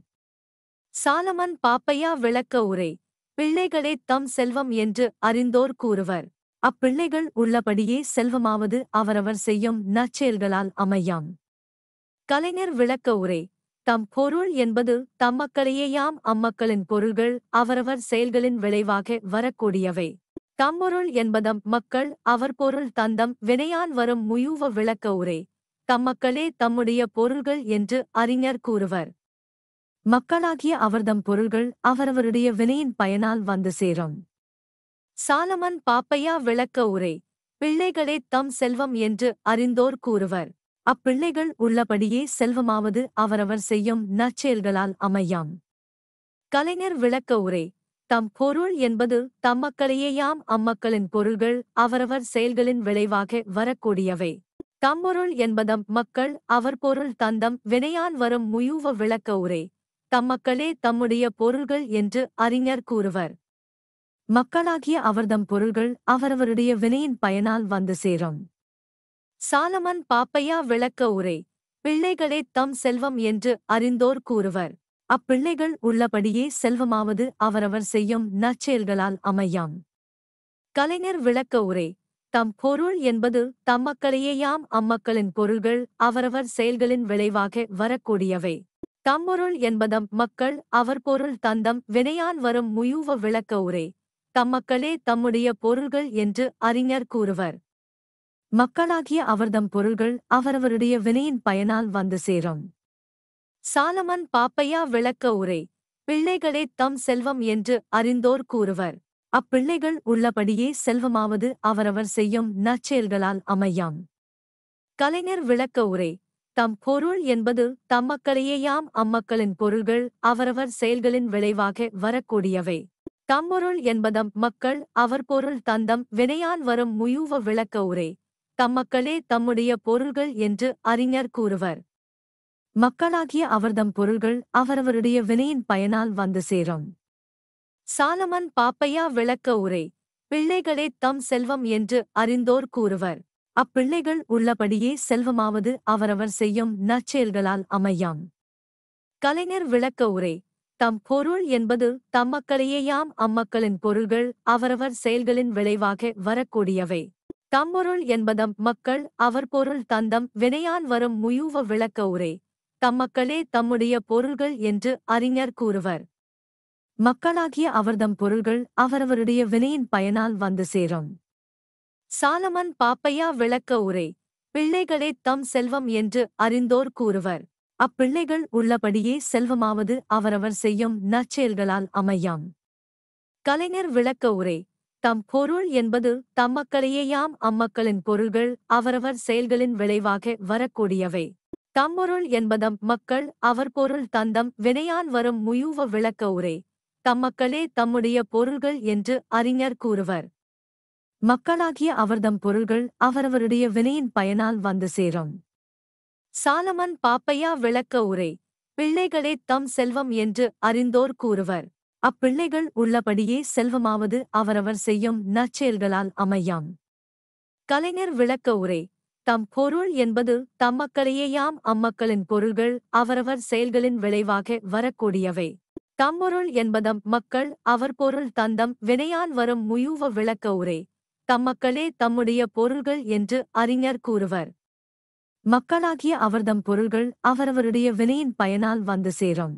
சாலமன் பாப்பையா விளக்க உரை பிள்ளைகளே தம் செல்வம் என்று அறிந்தோர் கூறுவர். அப்பிள்ளைகள் உள்ளபடியே செல்வமாவது அவரவர் செய்யும் நற்செயல்களால் அமையாம். கலைஞர் விளக்க உரை தம் பொருள் என்பது தம்மக்களையேயாம், அம்மக்களின் பொருள்கள் அவரவர் செயல்களின் விளைவாக வரக்கூடியவை. தம்மொருள் என்பதம் மக்கள் அவர் பொருள் தந்தம் வினையான் வரும் முயூவ விளக்க உரை தம்மக்களே தம்முடைய பொருள்கள் என்று அறிஞர் கூறுவர். மக்களாகிய அவர்தம் பொருள்கள் அவரவருடைய வினையின் பயனால் வந்து சேரும். சாலமன் பாப்பையா விளக்க உரை பிள்ளைகளே தம் செல்வம் என்று அறிந்தோர் கூறுவர். அப்பிள்ளைகள் உள்ளபடியே செல்வமாவது அவரவர் செய்யும் நற்செயல்களால் அமையாம். கலைஞர் விளக்க உரை தம் பொருள் என்பது தம்மக்களையேயாம், அம்மக்களின் பொருள்கள் அவரவர் செயல்களின் விளைவாக வரக்கூடியவை. தம்மொருள் என்பதம் மக்கள் அவர் பொருள் தந்தம் வினையான் வரும் முயூவ விளக்க உரை தம்மக்களே தம்முடைய பொருள்கள் என்று அறிஞர் கூறுவர். மக்களாகிய அவர்தம் பொருள்கள் அவரவருடைய வினையின் பயனால் வந்து சேரும். சாலமன் பாப்பையா விளக்க உரை பிள்ளைகளே தம் செல்வம் என்று அறிந்தோர் கூறுவர். அப்பிள்ளைகள் உள்ளபடியே செல்வமாவது அவரவர் செய்யும் நற்செயல்களால் அமையாம். கலைஞர் விளக்க உரை தம் பொருள் என்பது தம்மக்களையேயாம், அம்மக்களின் பொருள்கள் அவரவர் செயல்களின் விளைவாக வரக்கூடியவை. தம்மொருள் என்பதம் மக்கள் அவர் பொருள் தந்தம் வினையான் வரும் முயூவ விளக்க உரை தம்மக்களே தம்முடைய பொருள்கள் என்று அறிஞர் கூறுவர். மக்களாகிய அவர்தம் பொருள்கள் அவரவருடைய வினையின் பயனால் வந்து சேரும். சாலமன் பாப்பையா விளக்க உரை பிள்ளைகளே தம் செல்வம் என்று அறிந்தோர் கூறுவர். அப்பிள்ளைகள் உள்ளபடியே செல்வமாவது அவரவர் செய்யும் நற்செயல்களால் அமையாம். கலைஞர் விளக்க உரை தம் பொருள் என்பது தம்மக்களையேயாம், அம்மக்களின் பொருள்கள் அவரவர் செயல்களின் விளைவாக வரக்கூடியவை. தம்மொருள் என்பதம் மக்கள் அவர் பொருள் தந்தம் வினையான் வரும் முயூவ விளக்க உரை தம்மக்களே தம்முடைய பொருள்கள் என்று அறிஞர் கூறுவர். மக்களாகிய அவர்தம் பொருள்கள் அவரவருடைய வினையின் பயனால் வந்து சேரும். சாலமன் பாப்பையா விளக்க உரை பிள்ளைகளே தம் செல்வம் என்று அறிந்தோர் கூறுவர். அப்பிள்ளைகள் உள்ளபடியே செல்வமாவது அவரவர் செய்யும் நற்செயல்களால் அமையாம். கலைஞர் விளக்க உரை தம் பொருள் என்பது தம்மக்களையேயாம், அம்மக்களின் பொருள்கள் அவரவர் செயல்களின் விளைவாக வரக்கூடியவை. தம்மொருள் என்பதம் மக்கள் அவர் பொருள் தந்தம் வினையான் வரும் முயூவ விளக்க உரை தம்மக்களே தம்முடைய பொருள்கள் என்று அறிஞர் கூறுவர். மக்களாகிய அவர்தம் பொருள்கள் அவரவருடைய வினையின் பயனால் வந்து சேரும். சாலமன் பாப்பையா விளக்க உரை. பிள்ளைகளே தம் செல்வம் என்று அறிந்தோர் கூறுவர். அப்பிள்ளைகள் உள்ளபடியே செல்வமாவது அவரவர் செய்யும் நற்செயல்களால் அமையாம். கலைஞர் விளக்க உரை. தம் பொருள் என்பது தம்மக்களையேயாம் அம்மக்களின் பொருள்கள் அவரவர் செயல்களின் விளைவாக வரக்கூடியவை. தம்மொருள் என்பதம் மக்கள் அவர் பொருள் தந்தம் வினையான் வரும் முயூவ விளக்க உரை. தம்மக்களே தம்முடைய பொருள்கள் என்று அறிஞர் கூறுவர். மக்களாகிய அவர்தம் பொருள்கள் அவரவருடைய வினையின் பயனால் வந்து சேரும். சாலமன் பாப்பையா விளக்க உரை. பிள்ளைகளே தம் செல்வம் என்று அறிந்தோர் கூறுவர். அப்பிள்ளைகள் உள்ளபடியே செல்வமாவது அவரவர் செய்யும் நற்செயல்களால் அமையாம். கலைஞர் விளக்க உரை. தம் பொருள் என்பது தம்மக்களையேயாம் அம்மக்களின் பொருள்கள் அவரவர் செயல்களின் விளைவாக வரக்கூடியவை. தம்மொருள் என்பதம் மக்கள் அவர் பொருள் தந்தம் வினையான் வரும் முயூவ விளக்க உரை. தம்மக்களே தம்முடைய பொருள்கள் என்று அறிஞர் கூறுவர். மக்களாகிய அவர்தம் பொருள்கள் அவரவருடைய வினையின் பயனால் வந்து சேரும்.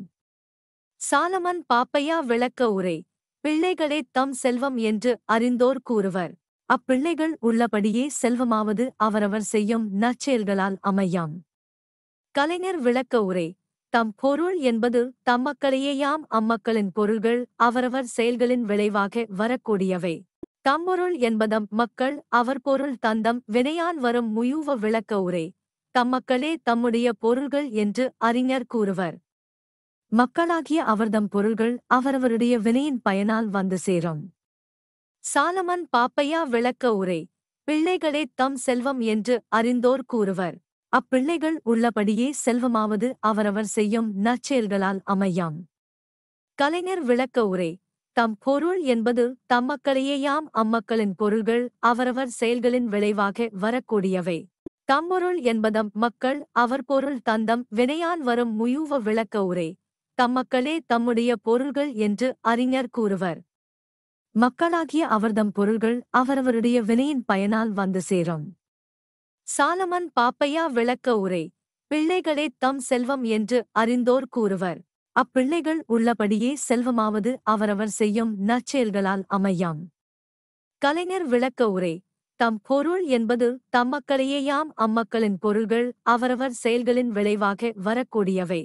சாலமன் பாப்பையா விளக்க உரை. பிள்ளைகளே தம் செல்வம் என்று அறிந்தோர் கூறுவர். அப்பிள்ளைகள் உள்ளபடியே செல்வமாவது அவரவர் செய்யும் நற்செயல்களால் அமையாம். கலைஞர் விளக்க உரை. தம் பொருள் என்பது தம்மக்களையேயாம் அம்மக்களின் பொருள்கள் அவரவர் செயல்களின் விளைவாக வரக்கூடியவை. தம்மொருள் என்பதம் மக்கள் அவர் பொருள் தந்தம் வினையான் வரும் முயூவ விளக்க உரை. தம்மக்களே தம்முடைய பொருள்கள் என்று அறிஞர் கூறுவர். மக்களாகிய அவர்தம் பொருள்கள் அவரவருடைய வினையின் பயனால் வந்து சேரும். சாலமன் பாப்பையா விளக்க உரை. பிள்ளைகளே தம் செல்வம் என்று அறிந்தோர் கூறுவர். அப்பிள்ளைகள் உள்ளபடியே செல்வமாவது அவரவர் செய்யும் நற்செயல்களால் அமையாம். கலைஞர் விளக்க உரை. தம் பொருள் என்பது தம்மக்களையேயாம் அம்மக்களின் பொருள்கள் அவரவர் செயல்களின் விளைவாக வரக்கூடியவை. தம்மொருள் என்பதம் மக்கள் அவர் பொருள் தந்தம் வினையான் வரும் முயூவ விளக்க உரை. தம்மக்களே தம்முடைய பொருள்கள் என்று அறிஞர் கூறுவர். மக்களாகிய அவர்தம் பொருள்கள் அவரவருடைய வினையின் பயனால் வந்து சேரும். சாலமன் பாப்பையா விளக்க உரை. பிள்ளைகளே தம் செல்வம் என்று அறிந்தோர் கூறுவர். அப்பிள்ளைகள் உள்ளபடியே செல்வமாவது அவரவர் செய்யும் நற்செயல்களால் அமையாம். கலைஞர் விளக்க உரை. தம் பொருள் என்பது தம்மக்களையேயாம் அம்மக்களின் பொருள்கள் அவரவர் செயல்களின் விளைவாக வரக்கூடியவை.